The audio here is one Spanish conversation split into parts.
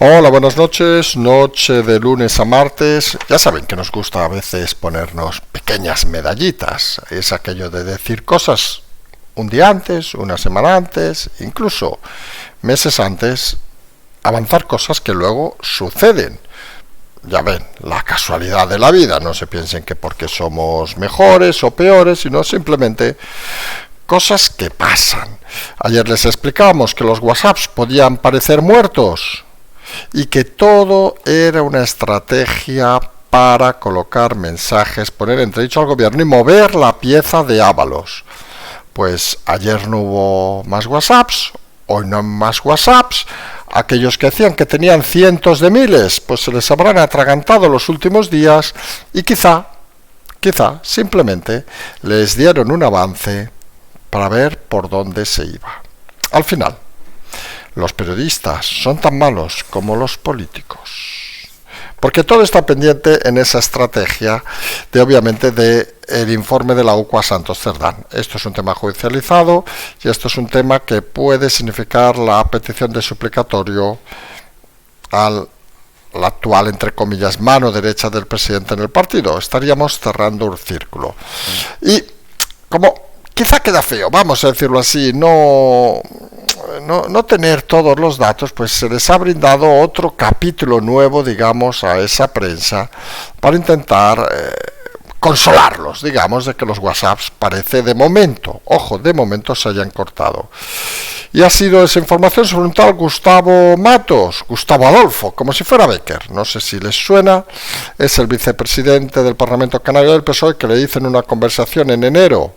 Hola, buenas noches, noche de lunes a martes. Ya saben que nos gusta a veces ponernos pequeñas medallitas. Es aquello de decir cosas un día antes, una semana antes, incluso meses antes, avanzar cosas que luego suceden. Ya ven, la casualidad de la vida. No se piensen que porque somos mejores o peores, sino simplemente cosas que pasan. Ayer les explicábamos que los WhatsApps podían parecer muertos y que todo era una estrategia para colocar mensajes, poner entredicho al gobierno y mover la pieza de Ábalos. Pues ayer no hubo más WhatsApps, hoy no hay más WhatsApps. Aquellos que decían que tenían cientos de miles, pues se les habrán atragantado los últimos días y quizá simplemente les dieron un avance para ver por dónde se iba. Al final, los periodistas son tan malos como los políticos, porque todo está pendiente en esa estrategia de, obviamente, del informe de la UCO a Santos Cerdán. Esto es un tema judicializado y esto es un tema que puede significar la petición de suplicatorio a la actual, entre comillas, mano derecha del presidente en el partido. Estaríamos cerrando un círculo. Y como quizá queda feo, vamos a decirlo así, no tener todos los datos, pues se les ha brindado otro capítulo nuevo, digamos, a esa prensa para intentar consolarlos, digamos, de que los WhatsApps parece de momento, de momento se hayan cortado. Y ha sido esa información sobre un tal Gustavo Matos, Gustavo Adolfo, como si fuera Becker, no sé si les suena, es el vicepresidente del Parlamento Canario del PSOE, que le dice en una conversación en enero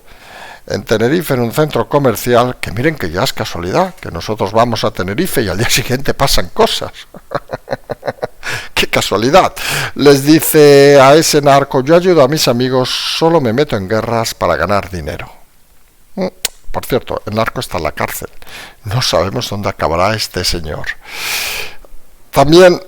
en Tenerife, en un centro comercial, que miren que ya es casualidad, que nosotros vamos a Tenerife y al día siguiente pasan cosas. ¡Qué casualidad! Les dice a ese narco: yo ayudo a mis amigos, solo me meto en guerras para ganar dinero. Por cierto, el narco está en la cárcel. No sabemos dónde acabará este señor. También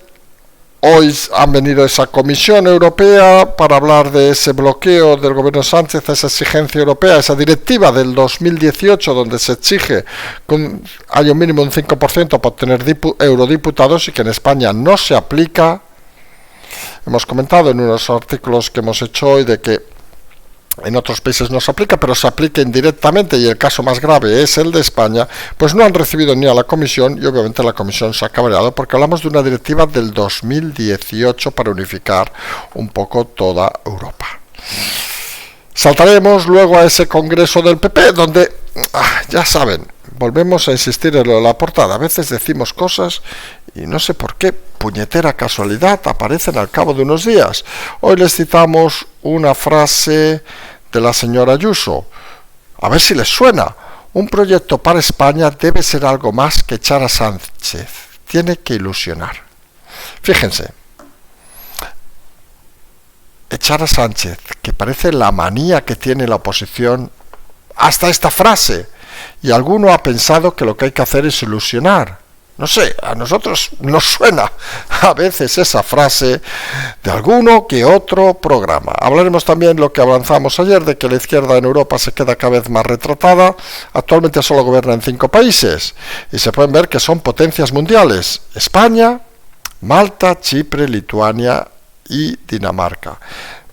hoy han venido esa Comisión Europea para hablar de ese bloqueo del gobierno Sánchez, esa exigencia europea, esa directiva del 2018 donde se exige que haya un mínimo de un 5% para obtener eurodiputados y que en España no se aplica. Hemos comentado en unos artículos que hemos hecho hoy de que en otros países no se aplica, pero se aplica indirectamente, y el caso más grave es el de España. Pues no han recibido ni a la Comisión, y obviamente la Comisión se ha cabreado porque hablamos de una directiva del 2018 para unificar un poco toda Europa. Saltaremos luego a ese congreso del PP donde, ya saben, volvemos a insistir en lo de la portada. A veces decimos cosas y no sé por qué puñetera casualidad aparecen al cabo de unos días. Hoy les citamos una frase de la señora Ayuso, a ver si les suena: un proyecto para España debe ser algo más que echar a Sánchez, tiene que ilusionar. Fíjense, echar a Sánchez, que parece la manía que tiene la oposición hasta esta frase, y alguno ha pensado que lo que hay que hacer es ilusionar. No sé, a nosotros nos suena a veces esa frase de alguno que otro programa. Hablaremos también lo que avanzamos ayer, de que la izquierda en Europa se queda cada vez más retratada. Actualmente solo gobierna en 5 países y se pueden ver que son potencias mundiales: España, Malta, Chipre, Lituania y Dinamarca.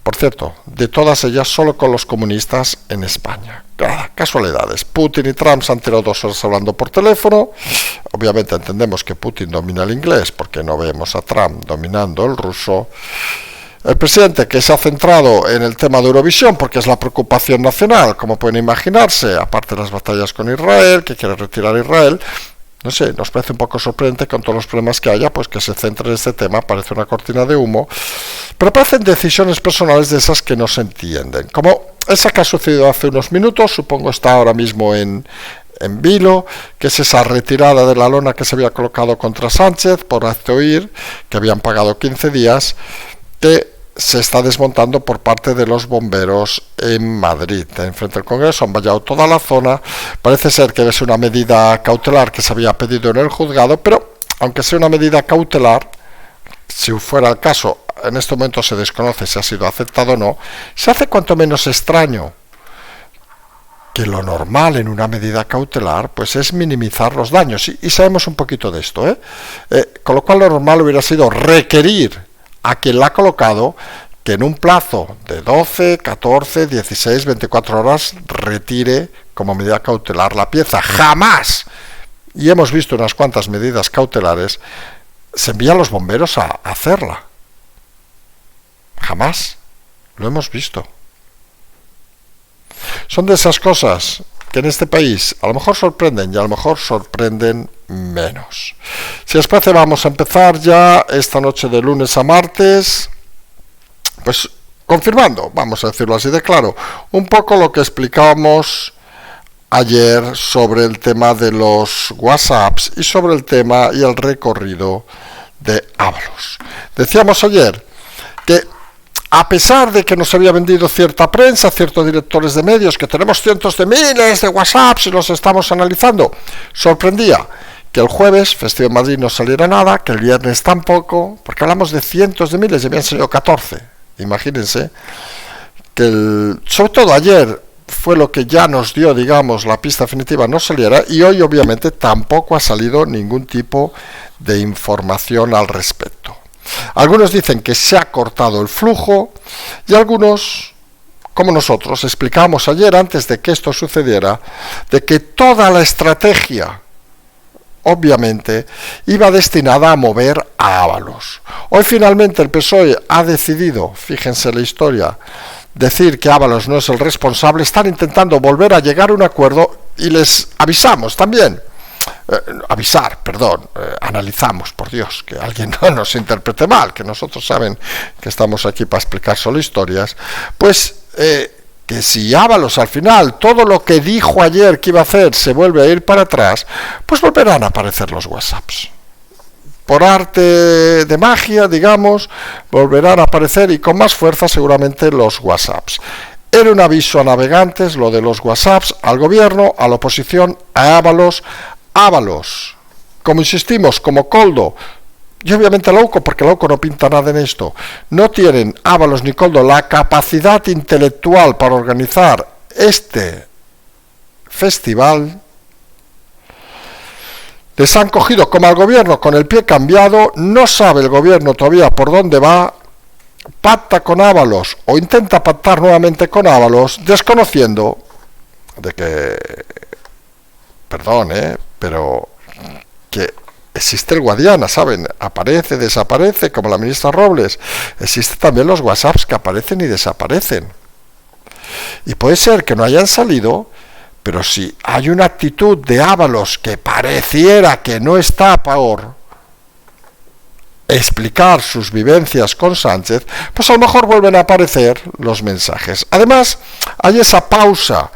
Por cierto, de todas ellas, solo con los comunistas en España. Casualidades. Putin y Trump se han tirado 2 horas hablando por teléfono. Obviamente entendemos que Putin domina el inglés, porque no vemos a Trump dominando el ruso. El presidente, que se ha centrado en el tema de Eurovisión, porque es la preocupación nacional, como pueden imaginarse, aparte de las batallas con Israel, que quiere retirar a Israel. No sé, nos parece un poco sorprendente con todos los problemas que haya, pues que se centre en este tema. Parece una cortina de humo, pero parecen decisiones personales de esas que no se entienden, como esa que ha sucedido hace unos minutos, supongo está ahora mismo en vilo, que es esa retirada de la lona que se había colocado contra Sánchez por hazte oír, que habían pagado 15 días, que se está desmontando por parte de los bomberos en Madrid. Enfrente del Congreso han vallado toda la zona. Parece ser que es una medida cautelar que se había pedido en el juzgado, pero aunque sea una medida cautelar, si fuera el caso, en este momento se desconoce si ha sido aceptado o no, se hace cuanto menos extraño que lo normal en una medida cautelar pues es minimizar los daños, y sabemos un poquito de esto, con lo cual lo normal hubiera sido requerir a quien la ha colocado que en un plazo de 12, 14, 16, 24 horas retire como medida cautelar la pieza. Jamás, y hemos visto unas cuantas medidas cautelares, se envían los bomberos a hacerla. Jamás lo hemos visto. Son de esas cosas que en este país a lo mejor sorprenden y a lo mejor sorprenden menos. Si os parece, vamos a empezar ya esta noche de lunes a martes, pues confirmando, vamos a decirlo así de claro, un poco lo que explicábamos ayer sobre el tema de los WhatsApps y sobre el tema y el recorrido de Ábalos. Decíamos ayer que a pesar de que nos había vendido cierta prensa, ciertos directores de medios, que tenemos cientos de miles de WhatsApps y los estamos analizando, sorprendía que el jueves, festivo en Madrid, no saliera nada, que el viernes tampoco, porque hablamos de cientos de miles y habían salido 14. Imagínense que sobre todo ayer fue lo que ya nos dio, digamos, la pista definitiva, no saliera, y hoy obviamente tampoco ha salido ningún tipo de información al respecto. Algunos dicen que se ha cortado el flujo y algunos, como nosotros, explicamos ayer antes de que esto sucediera, de que toda la estrategia obviamente iba destinada a mover a Ábalos. Hoy finalmente el PSOE ha decidido, fíjense la historia, decir que Ábalos no es el responsable. Están intentando volver a llegar a un acuerdo y les avisamos también. Analizamos, por Dios, que alguien no nos interprete mal, que nosotros saben que estamos aquí para explicar solo historias, pues que si Ábalos al final todo lo que dijo ayer que iba a hacer se vuelve a ir para atrás, pues volverán a aparecer los WhatsApps. Por arte de magia, digamos, volverán a aparecer y con más fuerza seguramente los WhatsApps. Era un aviso a navegantes lo de los WhatsApps, al gobierno, a la oposición, a Ábalos, como insistimos, como Koldo, y obviamente la UCO, porque la UCO no pinta nada en esto, no tienen Ábalos ni Koldo la capacidad intelectual para organizar este festival. Les han cogido como al gobierno con el pie cambiado, no sabe el gobierno todavía por dónde va, pacta con Ábalos o intenta pactar nuevamente con Ábalos, desconociendo de que, pero que existe el Guadiana, ¿saben? Aparece, desaparece, como la ministra Robles. Existen también los WhatsApps que aparecen y desaparecen. Y puede ser que no hayan salido, pero si hay una actitud de Ábalos que pareciera que no está por explicar sus vivencias con Sánchez, pues a lo mejor vuelven a aparecer los mensajes. Además, hay esa pausa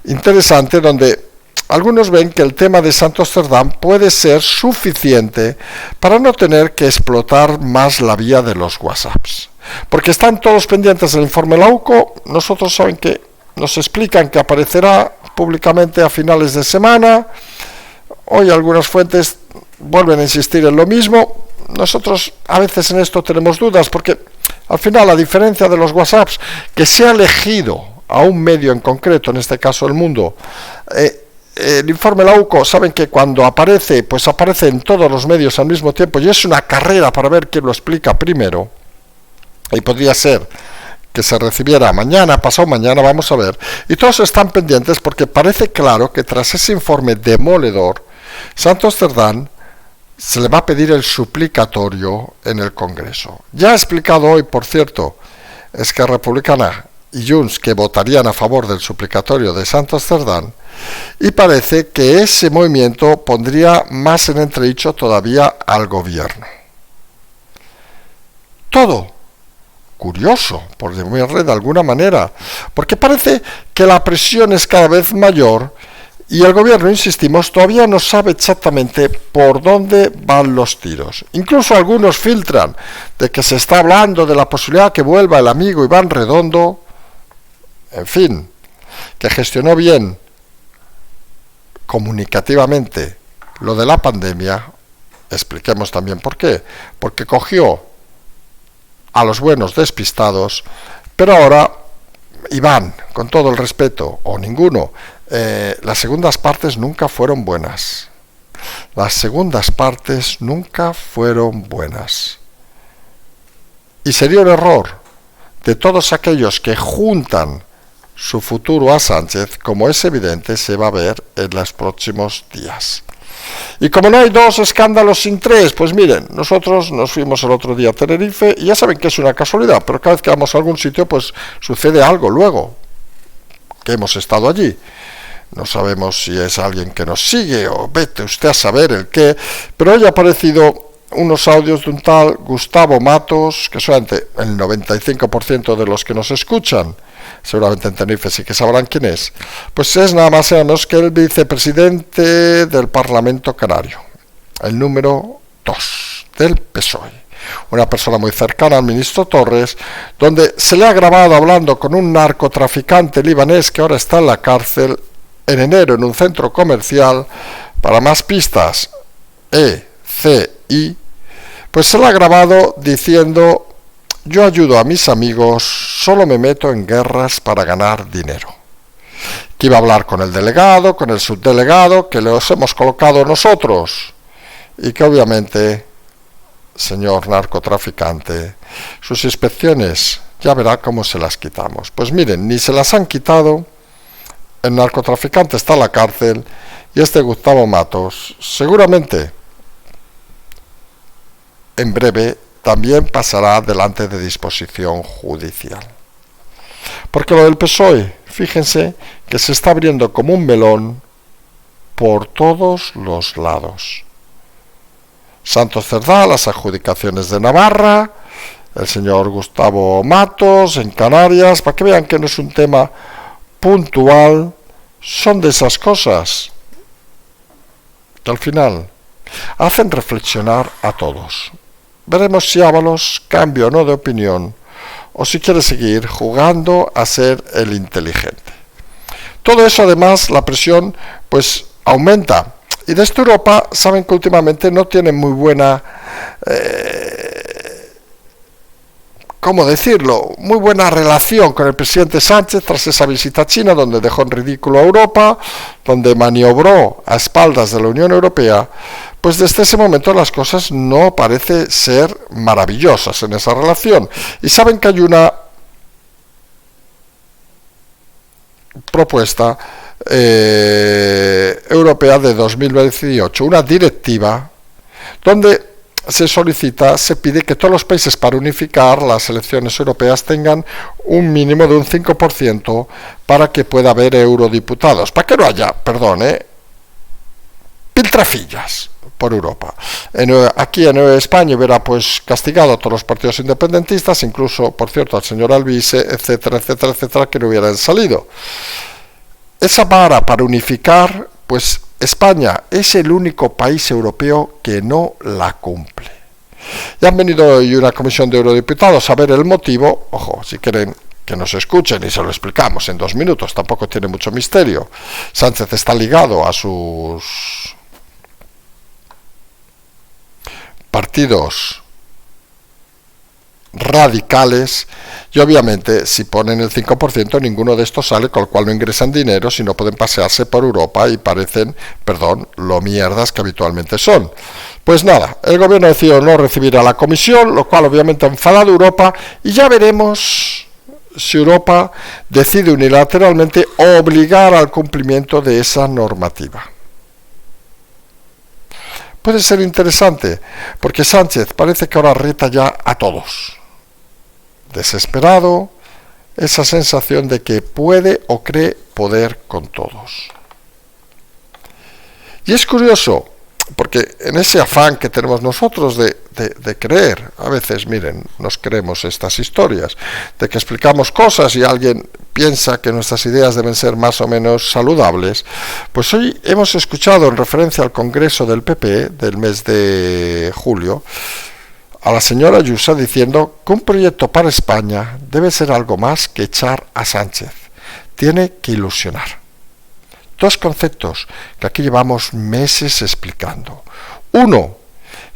interesante donde algunos ven que el tema de Santos Cerdán puede ser suficiente para no tener que explotar más la vía de los WhatsApps. Porque están todos pendientes del informe de la UCO, nosotros saben que nos explican que aparecerá públicamente a finales de semana, hoy algunas fuentes vuelven a insistir en lo mismo. Nosotros a veces en esto tenemos dudas, porque al final, a diferencia de los WhatsApps, que se ha elegido a un medio en concreto, en este caso El Mundo, el informe de la UCO, saben que cuando aparece, pues aparece en todos los medios al mismo tiempo, y es una carrera para ver quién lo explica primero, y podría ser que se recibiera mañana, pasado mañana, vamos a ver, y todos están pendientes porque parece claro que tras ese informe demoledor, Santos Cerdán se le va a pedir el suplicatorio en el Congreso. Ya ha explicado hoy, por cierto, Esquerra Republicana y Junts que votarían a favor del suplicatorio de Santos Cerdán, y parece que ese movimiento pondría más en entredicho todavía al gobierno. Todo curioso, por llamarle de alguna manera, porque parece que la presión es cada vez mayor y el gobierno, insistimos, todavía no sabe exactamente por dónde van los tiros. Incluso algunos filtran de que se está hablando de la posibilidad que vuelva el amigo Iván Redondo, en fin, que gestionó bien comunicativamente lo de la pandemia. Expliquemos también por qué. Porque cogió a los buenos despistados, pero ahora Iván, con todo el respeto, o ninguno, las segundas partes nunca fueron buenas. las segundas partes nunca fueron buenas. Y sería un error de todos aquellos que juntan su futuro a Sánchez, como es evidente se va a ver en los próximos días. Y como no hay dos escándalos sin tres, pues miren, nosotros nos fuimos el otro día a Tenerife y ya saben que es una casualidad, pero cada vez que vamos a algún sitio pues sucede algo luego que hemos estado allí. No sabemos si es alguien que nos sigue o vete usted a saber el qué, pero hoy ha aparecido unos audios de un tal Gustavo Matos, que solamente el 95% de los que nos escuchan, seguramente en Tenerife sí que sabrán quién es, pues es nada más y nada menos que el vicepresidente del Parlamento Canario, el número 2 del PSOE. Una persona muy cercana al ministro Torres, donde se le ha grabado hablando con un narcotraficante libanés que ahora está en la cárcel en enero en un centro comercial. Para más pistas, ECI, pues se le ha grabado diciendo: yo ayudo a mis amigos, solo me meto en guerras para ganar dinero. Que iba a hablar con el delegado, con el subdelegado, que los hemos colocado nosotros, y que obviamente, señor narcotraficante, sus inspecciones ya verá cómo se las quitamos. Pues miren, ni se las han quitado, el narcotraficante está en la cárcel, y este Gustavo Matos seguramente en breve también pasará delante de disposición judicial. Porque lo del PSOE, fíjense que se está abriendo como un melón por todos los lados. Santos Cerdá, las adjudicaciones de Navarra, el señor Gustavo Matos en Canarias, para que vean que no es un tema puntual, son de esas cosas que al final hacen reflexionar a todos. Veremos si Ábalos cambia o no de opinión, o si quiere seguir jugando a ser el inteligente. Todo eso, además, la presión pues aumenta. Y desde Europa saben que últimamente no tienen muy buena, ¿cómo decirlo?, muy buena relación con el presidente Sánchez tras esa visita a China, donde dejó en ridículo a Europa, donde maniobró a espaldas de la Unión Europea. Pues desde ese momento las cosas no parecen ser maravillosas en esa relación. Y saben que hay una propuesta europea de 2018, una directiva, donde se solicita, se pide que todos los países, para unificar las elecciones europeas, tengan un mínimo de un 5% para que pueda haber eurodiputados, para que no haya, piltrafillas por Europa. Aquí en España hubiera pues castigado a todos los partidos independentistas, incluso, por cierto, al señor Alvise, etcétera, etcétera, etcétera, que no hubieran salido. Esa vara para unificar, pues España es el único país europeo que no la cumple. Ya han venido hoy una comisión de eurodiputados a ver el motivo. Ojo, si quieren que nos escuchen y se lo explicamos en 2 minutos, tampoco tiene mucho misterio. Sánchez está ligado a sus partidos radicales, y obviamente si ponen el 5% ninguno de estos sale, con lo cual no ingresan dinero, si no pueden pasearse por Europa y parecen, lo mierdas que habitualmente son. Pues nada, el gobierno decidió no recibir a la comisión, lo cual obviamente ha enfadado a Europa, y ya veremos si Europa decide unilateralmente obligar al cumplimiento de esa normativa. Puede ser interesante, porque Sánchez parece que ahora reta ya a todos. Desesperado, esa sensación de que puede o cree poder con todos. Y es curioso, porque en ese afán que tenemos nosotros de creer, a veces, miren, nos creemos estas historias, de que explicamos cosas y alguien piensa que nuestras ideas deben ser más o menos saludables, pues hoy hemos escuchado, en referencia al Congreso del PP del mes de julio, a la señora Ayuso diciendo que un proyecto para España debe ser algo más que echar a Sánchez. Tiene que ilusionar. 2 conceptos que aquí llevamos meses explicando. Uno,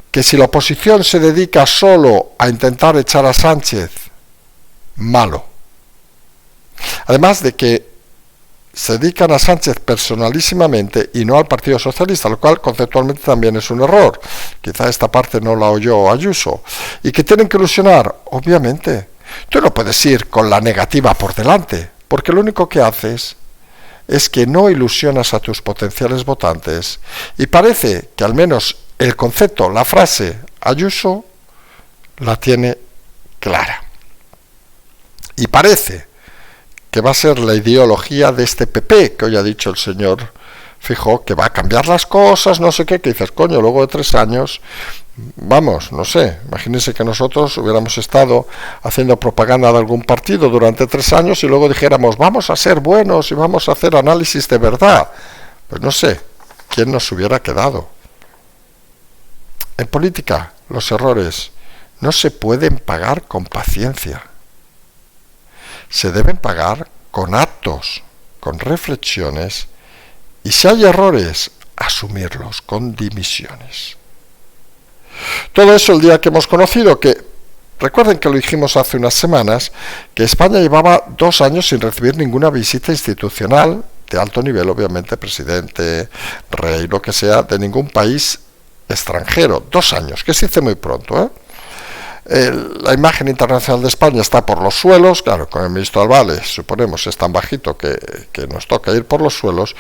que si la oposición se dedica solo a intentar echar a Sánchez, malo. Además de que se dedican a Sánchez personalísimamente y no al Partido Socialista, lo cual conceptualmente también es un error. Quizá esta parte no la oyó Ayuso. Y que tienen que ilusionar, obviamente. Tú no puedes ir con la negativa por delante, porque lo único que haces es que no ilusionas a tus potenciales votantes. Y parece que al menos el concepto, la frase Ayuso, la tiene clara. Y parece que va a ser la ideología de este PP, que hoy ha dicho el señor Feijóo, que va a cambiar las cosas, no sé qué, que dices, coño, luego de 3 años, vamos, no sé, imagínense que nosotros hubiéramos estado haciendo propaganda de algún partido durante 3 años y luego dijéramos, vamos a ser buenos y vamos a hacer análisis de verdad. Pues no sé, ¿quién nos hubiera quedado? En política, los errores no se pueden pagar con paciencia. Se deben pagar con actos, con reflexiones, y si hay errores, asumirlos con dimisiones. Todo eso el día que hemos conocido que, recuerden que lo dijimos hace unas semanas, que España llevaba 2 años sin recibir ninguna visita institucional, de alto nivel, obviamente, presidente, rey, lo que sea, de ningún país extranjero. 2 años, que se dice muy pronto, ¿eh? La imagen internacional de España está por los suelos, claro, con el ministro Albales, suponemos, es tan bajito que nos toca ir por los suelos,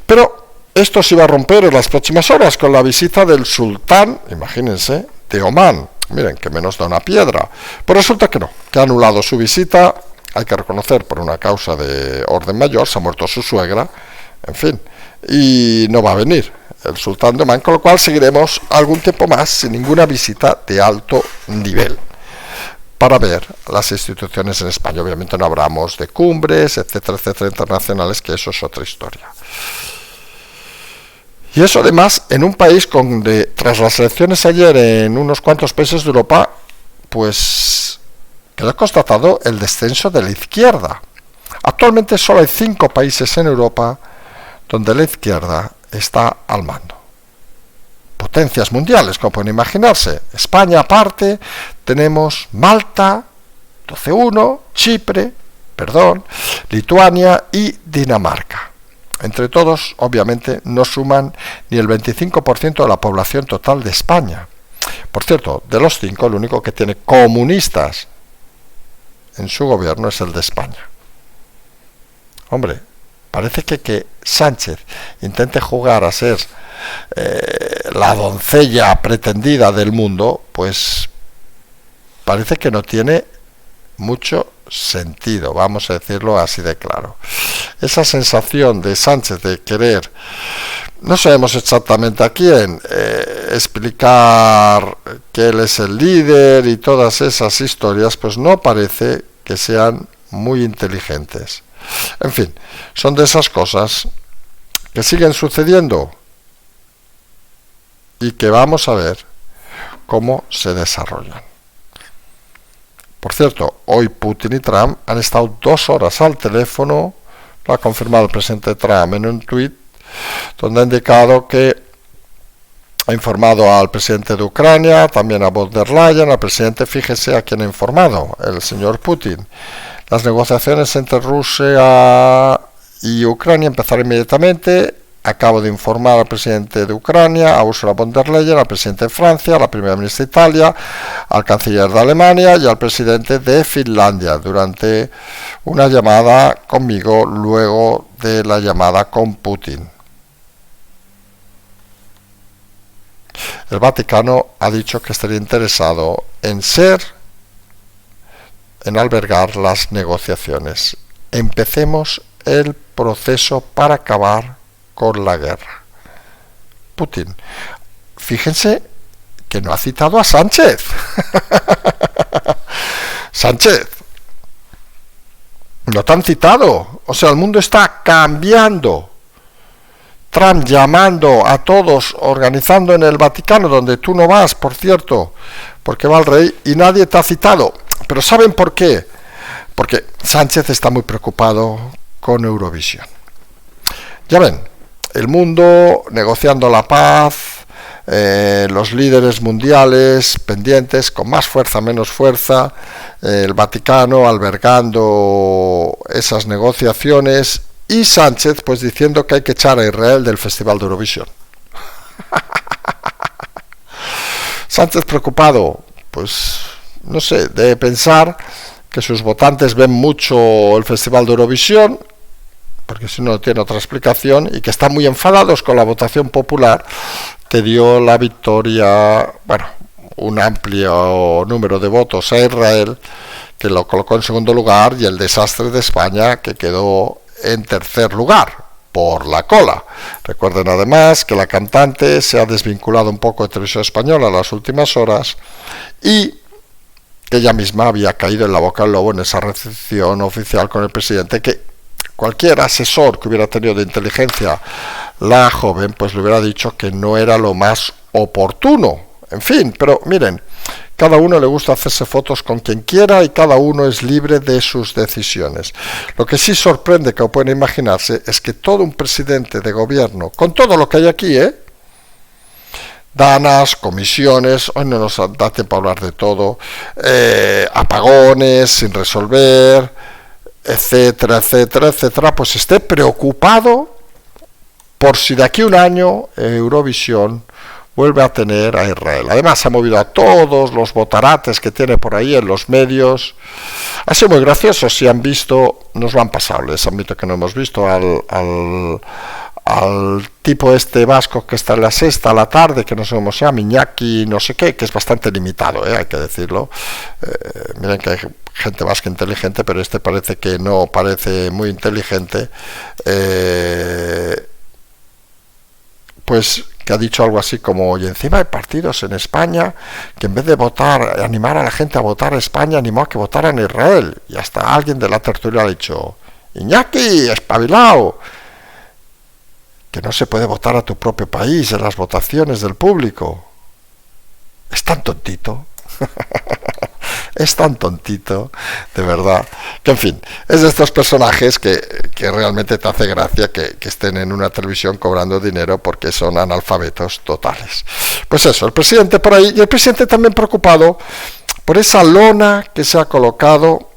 pero esto se iba a romper en las próximas horas con la visita del sultán, imagínense, de Omán. Miren, que menos da una piedra. Pues resulta que no, que ha anulado su visita, hay que reconocer por una causa de orden mayor, se ha muerto su suegra, en fin, y no va a venir el sultán de Omán, con lo cual seguiremos algún tiempo más sin ninguna visita de alto nivel para ver las instituciones en España. Obviamente no hablamos de cumbres, etcétera, etcétera, internacionales, que eso es otra historia. Y eso además en un país donde tras las elecciones ayer en unos cuantos países de Europa, pues quedó constatado el descenso de la izquierda. Actualmente solo hay 5 países en Europa donde la izquierda está al mando. Potencias mundiales, como pueden imaginarse. España aparte, tenemos Malta, 12-1, Chipre, Lituania y Dinamarca. Entre todos, obviamente, no suman ni el 25% de la población total de España. Por cierto, de los 5, el único que tiene comunistas en su gobierno es el de España. Hombre, parece que Sánchez intente jugar a ser la doncella pretendida del mundo, pues parece que no tiene mucho sentido, vamos a decirlo así de claro. Esa sensación de Sánchez de querer, no sabemos exactamente a quién, explicar que él es el líder y todas esas historias, pues no parece que sean muy inteligentes. En fin, son de esas cosas que siguen sucediendo y que vamos a ver cómo se desarrollan. Por cierto, hoy Putin y Trump han estado 2 horas al teléfono, lo ha confirmado el presidente Trump en un tuit, donde ha indicado que ha informado al presidente de Ucrania, también a von der Leyen, al presidente, fíjese a quien ha informado, el señor Putin. Las negociaciones entre Rusia y Ucrania empezarán inmediatamente. Acabo de informar al presidente de Ucrania, a Ursula von der Leyen, al presidente de Francia, a la primera ministra de Italia, al canciller de Alemania y al presidente de Finlandia durante una llamada conmigo luego de la llamada con Putin. El Vaticano ha dicho que estaría interesado en albergar las negociaciones. Empecemos el proceso para acabar con la guerra. Putin, fíjense que no ha citado a Sánchez. Sánchez, no te han citado. O sea, el mundo está cambiando. Trump llamando a todos, organizando en el Vaticano, donde tú no vas, por cierto, porque va el rey, y nadie te ha citado. Pero ¿saben por qué? Porque Sánchez está muy preocupado con Eurovisión. Ya ven, el mundo negociando la paz, los líderes mundiales pendientes, con más fuerza, menos fuerza, el Vaticano albergando esas negociaciones, y Sánchez pues diciendo que hay que echar a Israel del Festival de Eurovisión. Sánchez preocupado, pues no sé, debe pensar que sus votantes ven mucho el Festival de Eurovisión, porque si no tiene otra explicación, y que están muy enfadados con la votación popular que dio la victoria, bueno, un amplio número de votos a Israel, que lo colocó en segundo lugar, y el desastre de España, que quedó en tercer lugar, por la cola. Recuerden además que la cantante se ha desvinculado un poco de Televisión Española en las últimas horas, y que ella misma había caído en la boca del lobo en esa recepción oficial con el presidente, que cualquier asesor que hubiera tenido de inteligencia la joven, pues le hubiera dicho que no era lo más oportuno. En fin, pero miren, cada uno le gusta hacerse fotos con quien quiera y cada uno es libre de sus decisiones. Lo que sí sorprende, que pueden imaginarse, es que todo un presidente de gobierno, con todo lo que hay aquí, danas, comisiones, hoy no nos da tiempo a hablar de todo, apagones sin resolver, etcétera, etcétera, etcétera, pues esté preocupado por si de aquí a un año Eurovisión vuelve a tener a Israel. Además ha movido a todos los botarates que tiene por ahí en los medios. Ha sido muy gracioso. Si han visto, nos lo han pasado, les admito que no hemos visto al tipo este vasco que está en la sexta a la tarde, que no sé cómo se llama, Iñaki no sé qué, que es bastante limitado, hay que decirlo. Miren que hay gente vasca inteligente, pero este parece que no parece muy inteligente. Pues que ha dicho algo así como, y encima hay partidos en España que en vez de votar, animar a la gente a votar a España, animó a que votaran a Israel. Y hasta alguien de la tertulia ha dicho, Iñaki, espabilao, que no se puede votar a tu propio país en las votaciones del público. Es tan tontito. Es tan tontito, de verdad, que en fin, es de estos personajes que realmente te hace gracia que estén en una televisión cobrando dinero porque son analfabetos totales. Pues eso, el presidente por ahí, y el presidente también preocupado por esa lona que se ha colocado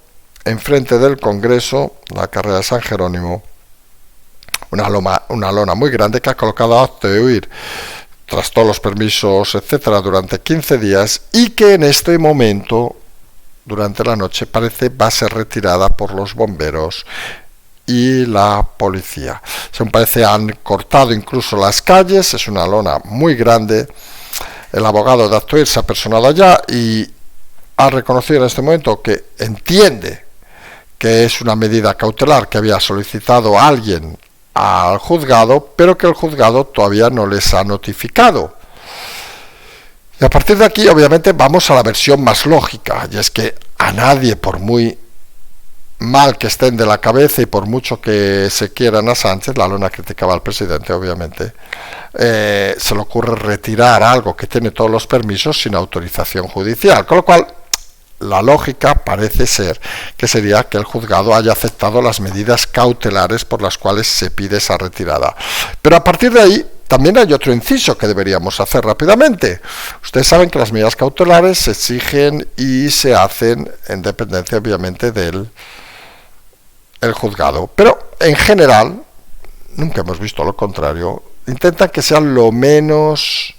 enfrente del Congreso, la carrera de San Jerónimo, una lona muy grande que ha colocado a acto de huir tras todos los permisos, etcétera, durante 15 días, y que en este momento, durante la noche, parece va a ser retirada por los bomberos y la policía. Según parece, han cortado incluso las calles, es una lona muy grande. El abogado de Acto de Huir se ha personado allá y ha reconocido en este momento que entiende que es una medida cautelar que había solicitado a alguien al juzgado, pero que el juzgado todavía no les ha notificado. Y a partir de aquí, obviamente, vamos a la versión más lógica, y es que a nadie, por muy mal que estén de la cabeza y por mucho que se quieran a Sánchez, la lona criticaba al presidente, obviamente, se le ocurre retirar algo que tiene todos los permisos sin autorización judicial, con lo cual la lógica parece ser que sería que el juzgado haya aceptado las medidas cautelares por las cuales se pide esa retirada. Pero a partir de ahí también hay otro inciso que deberíamos hacer rápidamente. Ustedes saben que las medidas cautelares se exigen y se hacen en dependencia obviamente del juzgado, pero en general, nunca hemos visto lo contrario, intentan que sean lo menos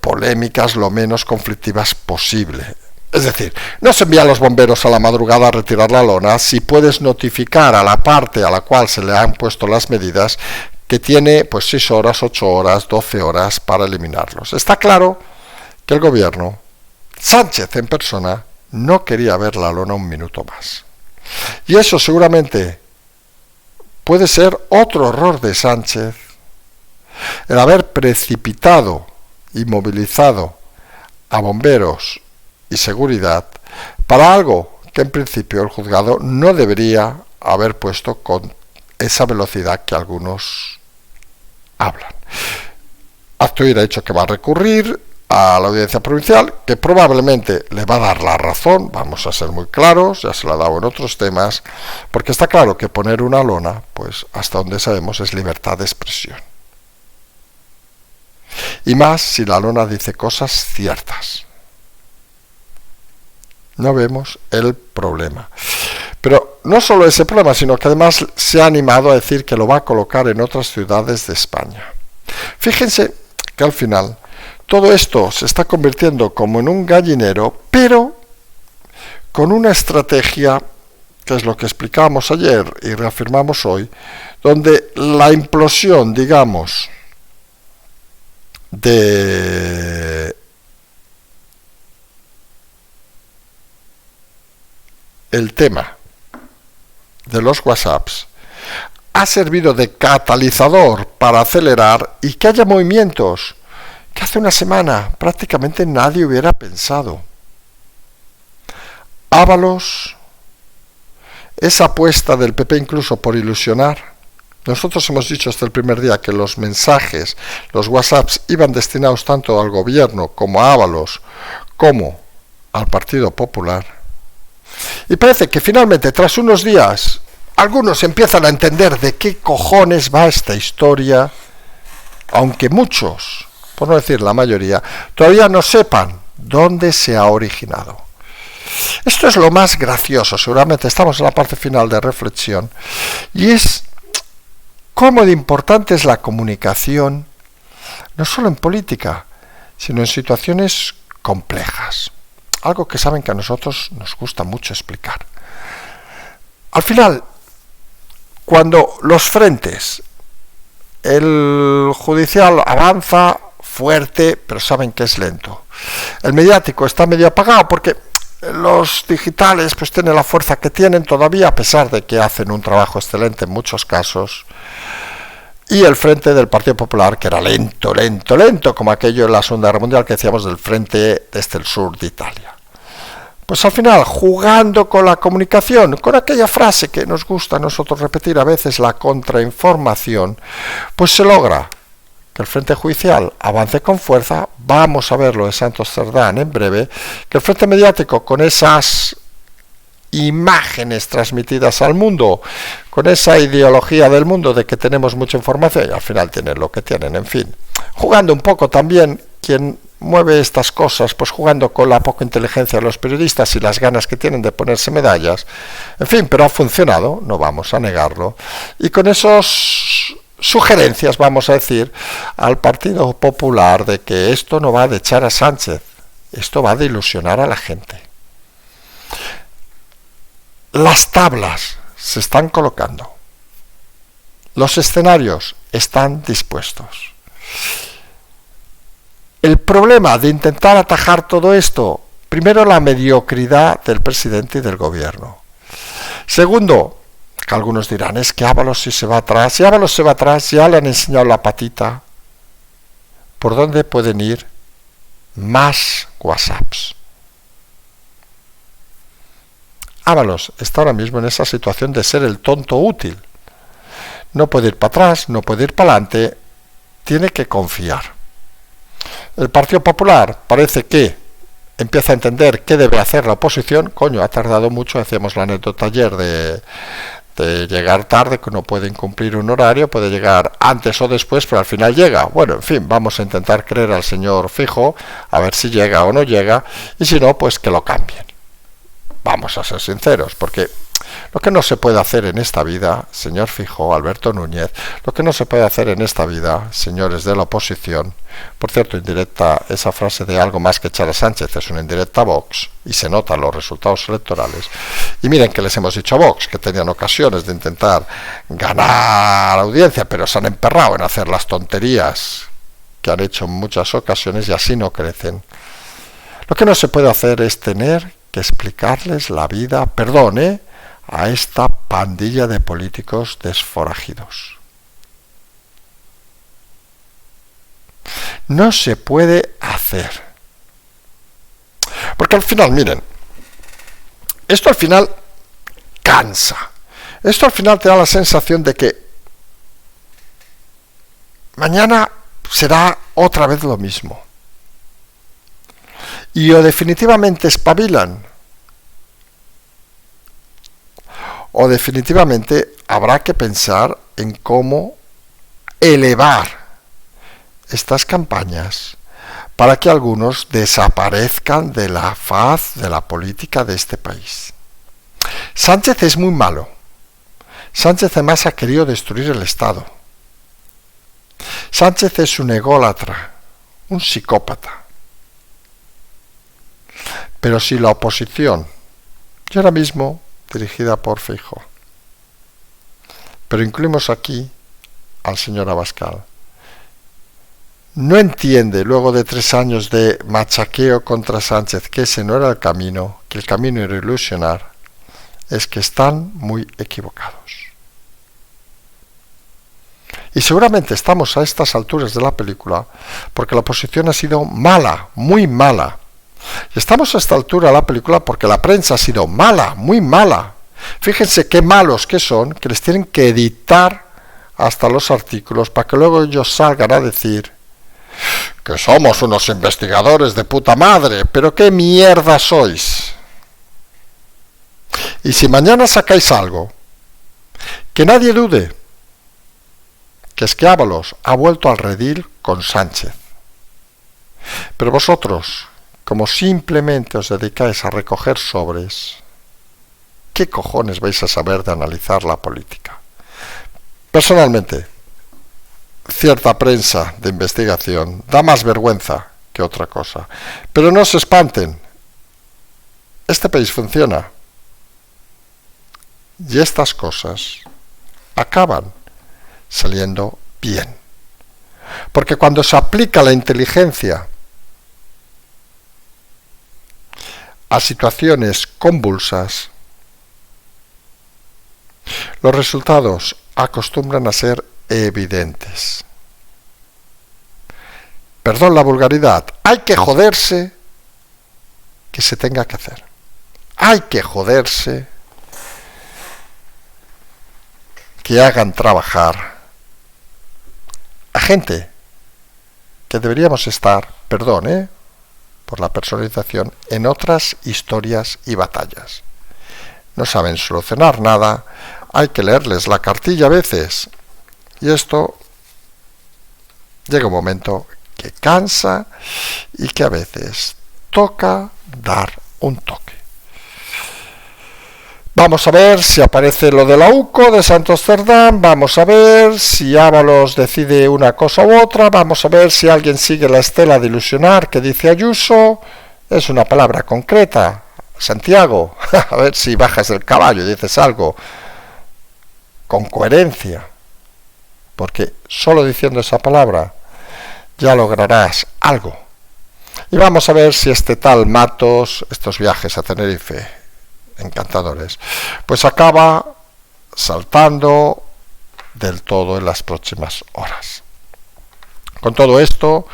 polémicas, lo menos conflictivas posible. Es decir, no se envían los bomberos a la madrugada a retirar la lona si puedes notificar a la parte a la cual se le han puesto las medidas que tiene pues 6 horas, 8 horas, 12 horas para eliminarlos. Está claro que el gobierno, Sánchez en persona, no quería ver la lona un minuto más. Y eso seguramente puede ser otro error de Sánchez, el haber precipitado y movilizado a bomberos y seguridad para algo que en principio el juzgado no debería haber puesto con esa velocidad que algunos hablan. Acto de Huir ha dicho que va a recurrir a la audiencia provincial, que probablemente le va a dar la razón, vamos a ser muy claros, ya se la ha dado en otros temas, porque está claro que poner una lona, pues hasta donde sabemos es libertad de expresión. Y más si la lona dice cosas ciertas. No vemos el problema. Pero no solo ese problema, sino que además se ha animado a decir que lo va a colocar en otras ciudades de España. Fíjense que al final todo esto se está convirtiendo como en un gallinero, pero con una estrategia, que es lo que explicábamos ayer y reafirmamos hoy, donde la implosión, digamos, de el tema de los WhatsApps ha servido de catalizador para acelerar y que haya movimientos que hace una semana prácticamente nadie hubiera pensado. Ábalos, esa apuesta del PP incluso por ilusionar. Nosotros hemos dicho hasta el primer día que los mensajes, los WhatsApps, iban destinados tanto al gobierno como a Ábalos, como al Partido Popular. Y parece que finalmente, tras unos días, algunos empiezan a entender de qué cojones va esta historia, aunque muchos, por no decir la mayoría, todavía no sepan dónde se ha originado. Esto es lo más gracioso, seguramente estamos en la parte final de reflexión, y es cómo de importante es la comunicación, no solo en política, sino en situaciones complejas. Algo que saben que a nosotros nos gusta mucho explicar. Al final, cuando los frentes, el judicial avanza fuerte, pero saben que es lento. El mediático está medio apagado porque los digitales pues tienen la fuerza que tienen todavía, a pesar de que hacen un trabajo excelente en muchos casos. Y el frente del Partido Popular, que era lento, como aquello en la Segunda Guerra Mundial que decíamos del frente desde el sur de Italia. Pues al final, jugando con la comunicación, con aquella frase que nos gusta a nosotros repetir a veces, la contrainformación, pues se logra que el frente judicial avance con fuerza. Vamos a ver lo de Santos Cerdán en breve, que el frente mediático, con esas imágenes transmitidas al mundo, con esa ideología del mundo de que tenemos mucha información, y al final tienen lo que tienen, en fin. Jugando un poco también, quien mueve estas cosas, pues jugando con la poca inteligencia de los periodistas y las ganas que tienen de ponerse medallas, en fin, pero ha funcionado, no vamos a negarlo, y con esos sugerencias, vamos a decir, al Partido Popular de que esto no va de echar a Sánchez, esto va de ilusionar a la gente. Las tablas se están colocando, los escenarios están dispuestos. El problema de intentar atajar todo esto, primero, la mediocridad del presidente y del gobierno. Segundo, que algunos dirán, es que Ábalos si se va atrás, si Ábalos se va atrás, ya le han enseñado la patita. ¿Por dónde pueden ir más WhatsApps? Ábalos está ahora mismo en esa situación de ser el tonto útil. No puede ir para atrás, no puede ir para adelante, tiene que confiar. El Partido Popular parece que empieza a entender qué debe hacer la oposición. Coño, ha tardado mucho, hacíamos la anécdota ayer de llegar tarde, que no puede incumplir un horario, puede llegar antes o después, pero al final llega. Bueno, en fin, vamos a intentar creer al señor Feijóo, a ver si llega o no llega, y si no, pues que lo cambien. Vamos a ser sinceros, porque lo que no se puede hacer en esta vida, señor Feijóo, Alberto Núñez, lo que no se puede hacer en esta vida, señores de la oposición, por cierto, indirecta, esa frase de algo más que echar a Sánchez es una indirecta a Vox, y se notan los resultados electorales. Y miren que les hemos dicho a Vox que tenían ocasiones de intentar ganar audiencia, pero se han emperrado en hacer las tonterías que han hecho en muchas ocasiones y así no crecen. Lo que no se puede hacer es tener que explicarles la vida, a esta pandilla de políticos desforajidos. No se puede hacer. Porque al final, miren, esto al final cansa. Esto al final te da la sensación de que mañana será otra vez lo mismo. Y o definitivamente espabilan, o definitivamente habrá que pensar en cómo elevar estas campañas para que algunos desaparezcan de la faz de la política de este país. Sánchez es muy malo. Sánchez además ha querido destruir el Estado. Sánchez es un ególatra, un psicópata. Pero si la oposición, y ahora mismo dirigida por Feijóo, pero incluimos aquí al señor Abascal, no entiende luego de 3 años de machaqueo contra Sánchez que ese no era el camino, que el camino era ilusionar, es que están muy equivocados. Y seguramente estamos a estas alturas de la película porque la oposición ha sido mala, muy mala. Y estamos a esta altura de la película porque la prensa ha sido mala, muy mala. Fíjense qué malos que son, que les tienen que editar hasta los artículos para que luego ellos salgan a decir que somos unos investigadores de puta madre, pero qué mierda sois. Y si mañana sacáis algo, que nadie dude, que es que Ábalos ha vuelto al redil con Sánchez. Pero vosotros, como simplemente os dedicáis a recoger sobres, ¿qué cojones vais a saber de analizar la política? Personalmente, cierta prensa de investigación da más vergüenza que otra cosa. Pero no se espanten, este país funciona. Y estas cosas acaban saliendo bien. Porque cuando se aplica la inteligencia a situaciones convulsas, los resultados acostumbran a ser evidentes. Perdón la vulgaridad, hay que joderse que se tenga que hacer. Hay que joderse que hagan trabajar a gente que deberíamos estar, perdón, por la personalización, en otras historias y batallas. No saben solucionar nada, hay que leerles la cartilla a veces, y esto llega un momento que cansa y que a veces toca dar un toque. Vamos a ver si aparece lo de la UCO de Santos Cerdán, vamos a ver si Ábalos decide una cosa u otra, vamos a ver si alguien sigue la estela de ilusionar que dice Ayuso, es una palabra concreta, Santiago, a ver si bajas del caballo y dices algo con coherencia, porque solo diciendo esa palabra ya lograrás algo. Y vamos a ver si este tal Matos, estos viajes a Tenerife, encantadores, pues acaba saltando del todo en las próximas horas. Con todo esto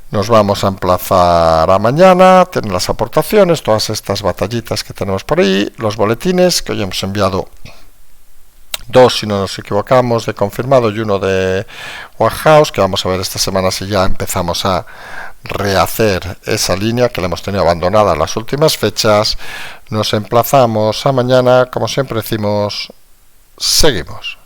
nos vamos a emplazar a mañana, tener las aportaciones, todas estas batallitas que tenemos por ahí, los boletines que hoy hemos enviado 2, si no nos equivocamos, de confirmado y 1 de White House, que vamos a ver esta semana si ya empezamos a rehacer esa línea que la hemos tenido abandonada en las últimas fechas. Nos emplazamos a mañana, como siempre decimos, seguimos.